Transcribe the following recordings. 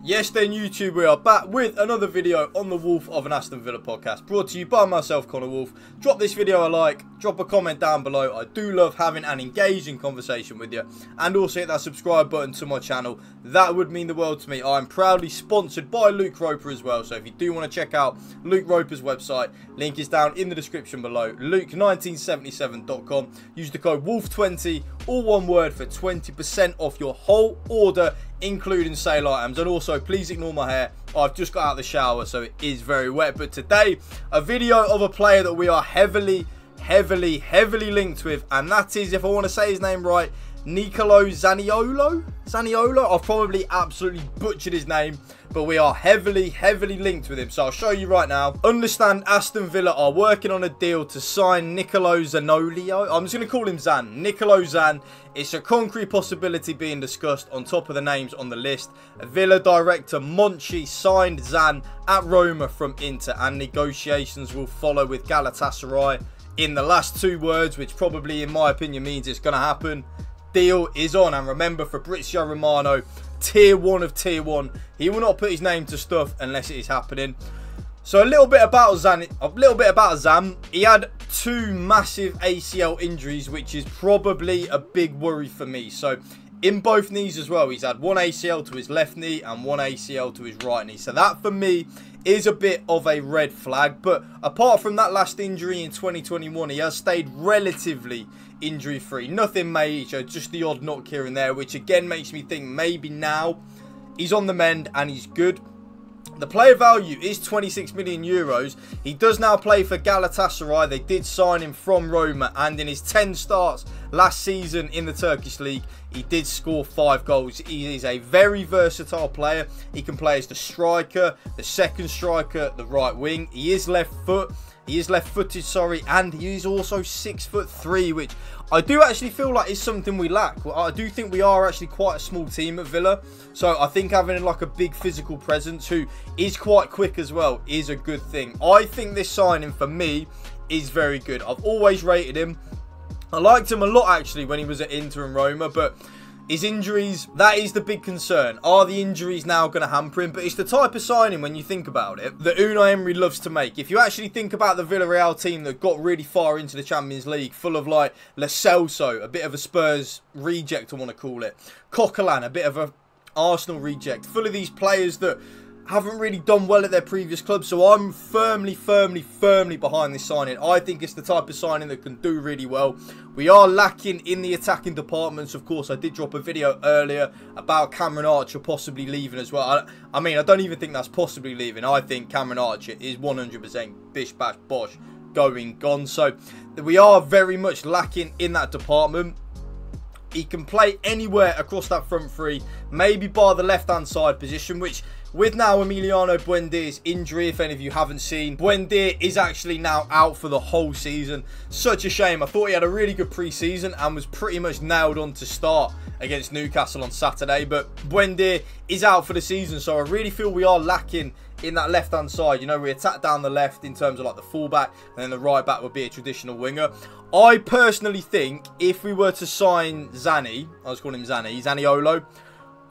Yes then YouTube, we are back with another video on the Wolf of an Aston Villa podcast, brought to you by myself, Connor Wolf. Drop this video a like, drop a comment down below. I do love having an engaging conversation with you, and also hit that subscribe button to my channel. That would mean the world to me. I'm proudly sponsored by Luke Roper as well, so if you do want to check out Luke Roper's website, link is down in the description below, luke1977.com. Use the code WOLF20, all one word, for 20% off your whole order, including sale items. And also, please ignore my hair. I've just got out of the shower, so it is very wet. But today, a video of a player that we are heavily linked with, and that is, if I want to say his name right, Nicolo Zaniolo? I've probably absolutely butchered his name, but we are heavily linked with him. So I'll show you right now. Understand, Aston Villa are working on a deal to sign Nicolo Zaniolo. I'm just going to call him Zan. Nicolo Zan. It's a concrete possibility being discussed on top of the names on the list. Villa director Monchi signed Zan at Roma from Inter, and negotiations will follow with Galatasaray. In the last two words, which probably in my opinion means it's going to happen, deal is on. And remember, Fabrizio Romano, tier 1 of tier 1, he will not put his name to stuff unless it is happening. So a little bit about Zan. He had two massive ACL injuries, which is probably a big worry for me. So in both knees as well, he's had one ACL to his left knee and one ACL to his right knee. So that for me is a bit of a red flag. But apart from that last injury in 2021, he has stayed relatively injury free. Nothing major, just the odd knock here and there, which again makes me think maybe now he's on the mend and he's good. The player value is 26 million euros. He does now play for Galatasaray. They did sign him from Roma, and in his 10 starts last season in the Turkish league, he did score 5 goals. He is a very versatile player. He can play as the striker, the second striker, the right wing. He is left-footed, and he is also 6'3", which I do actually feel like is something we lack. I do think we are actually quite a small team at Villa, so I think having like a big physical presence who is quite quick as well is a good thing. I think this signing for me is very good. I've always rated him. I liked him a lot actually when he was at Inter and Roma, but his injuries, that is the big concern. Are the injuries now going to hamper him? But it's the type of signing, when you think about it, that Unai Emery loves to make. If you actually think about the Villarreal team that got really far into the Champions League, full of like Lo Celso, a bit of a Spurs reject I want to call it, Coquelin, a bit of a Arsenal reject, full of these players that haven't really done well at their previous clubs. So I'm firmly behind this signing. I think it's the type of signing that can do really well. We are lacking in the attacking departments. Of course, I did drop a video earlier about Cameron Archer possibly leaving as well. I mean, I don't even think that's possibly leaving. I think Cameron Archer is 100% bish bash bosh gone. So we are very much lacking in that department. He can play anywhere across that front three, maybe by the left-hand side position, which with now Emiliano Buendía's injury, if any of you haven't seen, Buendía is actually now out for the whole season. Such a shame. I thought he had a really good pre-season and was pretty much nailed on to start against Newcastle on Saturday, but Buendía is out for the season, so I really feel we are lacking in that left-hand side. You know, we attack down the left in terms of like the fullback, and then the right back would be a traditional winger. I personally think if we were to sign Zani, I was calling him Zaniolo,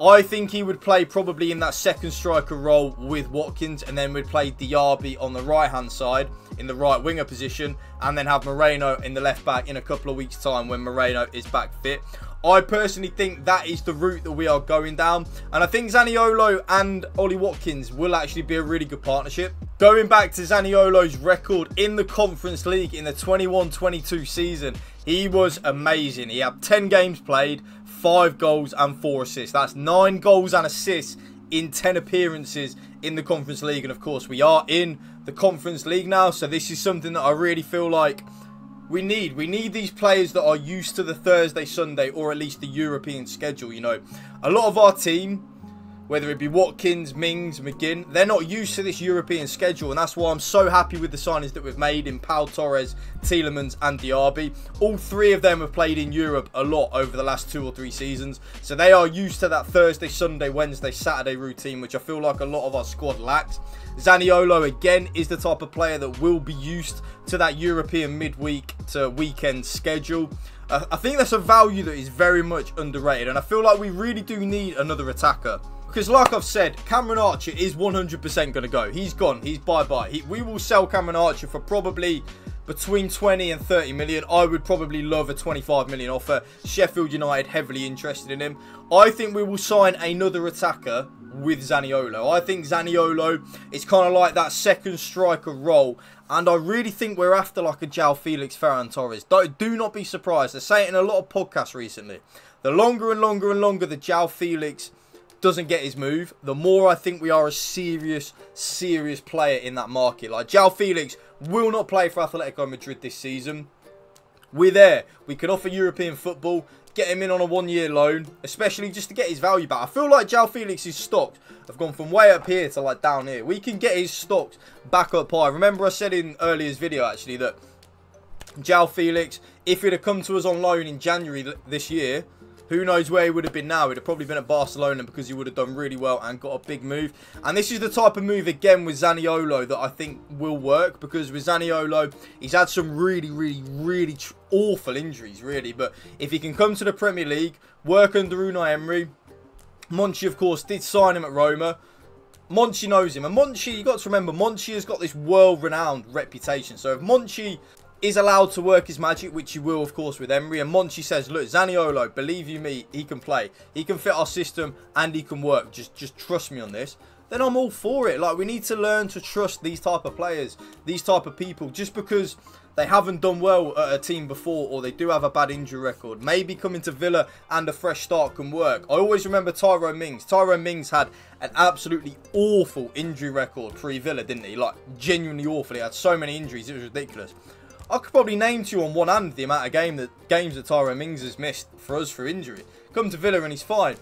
I think he would play probably in that second striker role with Watkins, and then we'd play Diaby on the right-hand side in the right winger position, and then have Moreno in the left back in a couple of weeks' time when Moreno is back fit. I personally think that is the route that we are going down, and I think Zaniolo and Ollie Watkins will actually be a really good partnership. Going back to Zaniolo's record in the Conference League in the 21-22 season, he was amazing. He had 10 games played, 5 goals and 4 assists. That's 9 goals and assists in 10 appearances in the Conference League. And of course, we are in the Conference League now, so this is something that I really feel like we need. We need these players that are used to the Thursday, Sunday, or at least the European schedule. You know, a lot of our team, whether it be Watkins, Mings, McGinn, they're not used to this European schedule, and that's why I'm so happy with the signings that we've made in Pau Torres, Tielemans and Diaby. All 3 of them have played in Europe a lot over the last 2 or 3 seasons, so they are used to that Thursday, Sunday, Wednesday, Saturday routine, which I feel like a lot of our squad lacks. Zaniolo, again, is the type of player that will be used to that European midweek to weekend schedule. I think that's a value that is very much underrated, and I feel like we really do need another attacker. Because like I've said, Cameron Archer is 100% going to go. He's gone. He's bye-bye. We will sell Cameron Archer for probably between 20 and 30 million. I would probably love a 25 million offer. Sheffield United heavily interested in him. I think we will sign another attacker with Zaniolo. I think Zaniolo is kind of like that second striker role. And I really think we're after like a João Felix, Ferran Torres. Do not be surprised. They're saying it in a lot of podcasts recently. The longer and longer and longer the João Felix doesn't get his move, the more I think we are a serious player in that market. Like, João Felix will not play for Atletico Madrid this season. We're there. We can offer European football, get him in on a 1-year loan, especially just to get his value back. I feel like João Felix's stocks have gone from way up here to like down here. We can get his stocks back up high. Remember I said in earlier's video actually that João Felix, if he'd have come to us on loan in January this year, who knows where he would have been now. He'd have probably been at Barcelona because he would have done really well and got a big move. And this is the type of move, again, with Zaniolo that I think will work. Because with Zaniolo, he's had some really awful injuries, really. But if he can come to the Premier League, work under Unai Emery. Monchi, of course, did sign him at Roma. Monchi knows him. And Monchi, you've got to remember, Monchi has got this world-renowned reputation. So if Monchi is allowed to work his magic, which he will, of course, with Emery, and Monchi says, look, Zaniolo, believe you me, he can play. He can fit our system and he can work. Just trust me on this. Then I'm all for it. Like, we need to learn to trust these type of players, these type of people. Just because they haven't done well at a team before or they do have a bad injury record, maybe coming to Villa and a fresh start can work. I always remember Tyrone Mings. Tyrone Mings had an absolutely awful injury record pre-Villa, didn't he? Like, genuinely awful. He had so many injuries, it was ridiculous. I could probably name to you on one hand the amount of games that Tyrone Mings has missed for us for injury. Come to Villa and he's fine.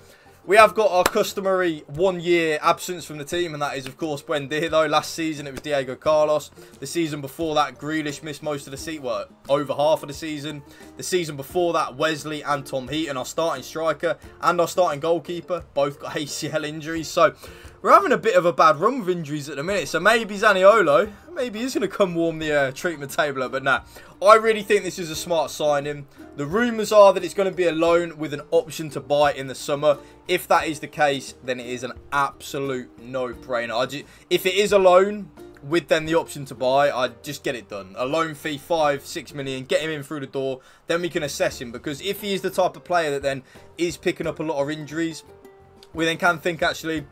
We have got our customary 1-year absence from the team, and that is, of course, Buendia, though. Last season, it was Diego Carlos. The season before that, Grealish missed most of the season, well, over half of the season. The season before that, Wesley and Tom Heaton, our starting striker and our starting goalkeeper, both got ACL injuries. So we're having a bit of a bad run with injuries at the minute. So maybe Zaniolo, maybe he's going to come warm the treatment table up. But nah, I really think this is a smart signing. The rumours are that it's going to be a loan with an option to buy in the summer. If that is the case, then it is an absolute no-brainer. If it is a loan with then the option to buy, I'd just get it done. A loan fee, 5-6 million, get him in through the door. Then we can assess him. Because if he is the type of player that then is picking up a lot of injuries, we then can think actually,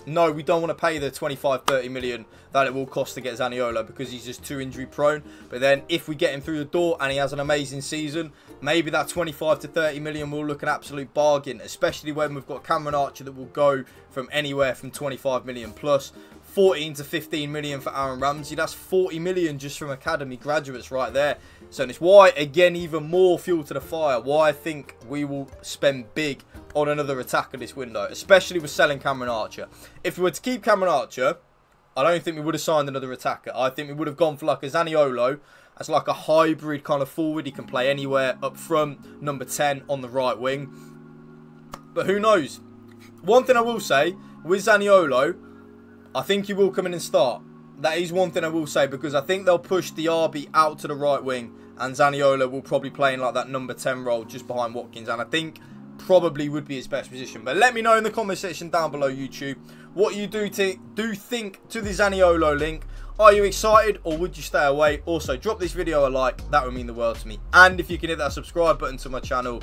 no, we don't want to pay the 25-30 million that it will cost to get Zaniolo because he's just too injury prone. But then if we get him through the door and he has an amazing season, maybe that 25 to 30 million will look an absolute bargain, especially when we've got Cameron Archer that will go from anywhere from 25 million plus. 14 to 15 million for Aaron Ramsey. That's 40 million just from academy graduates right there. So it's why, again, even more fuel to the fire, why I think we will spend big on another attacker this window, especially with selling Cameron Archer. If we were to keep Cameron Archer, I don't think we would have signed another attacker. I think we would have gone for like a Zaniolo as like a hybrid kind of forward. He can play anywhere up front, number 10 on the right wing. But who knows? One thing I will say, with Zaniolo, I think he will come in and start. That is one thing I will say, because I think they'll push the RB out to the right wing and Zaniolo will probably play in like that number 10 role just behind Watkins, and I think probably would be his best position. But let me know in the comment section down below, YouTube, what you do think to the Zaniolo link. Are you excited or would you stay away? Also, drop this video a like, that would mean the world to me. And if you can hit that subscribe button to my channel,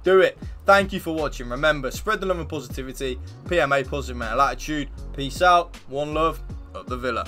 do it. Thank you for watching. Remember, spread the love and positivity. PMA, positive mental attitude. Peace out. One love. Up the Villa.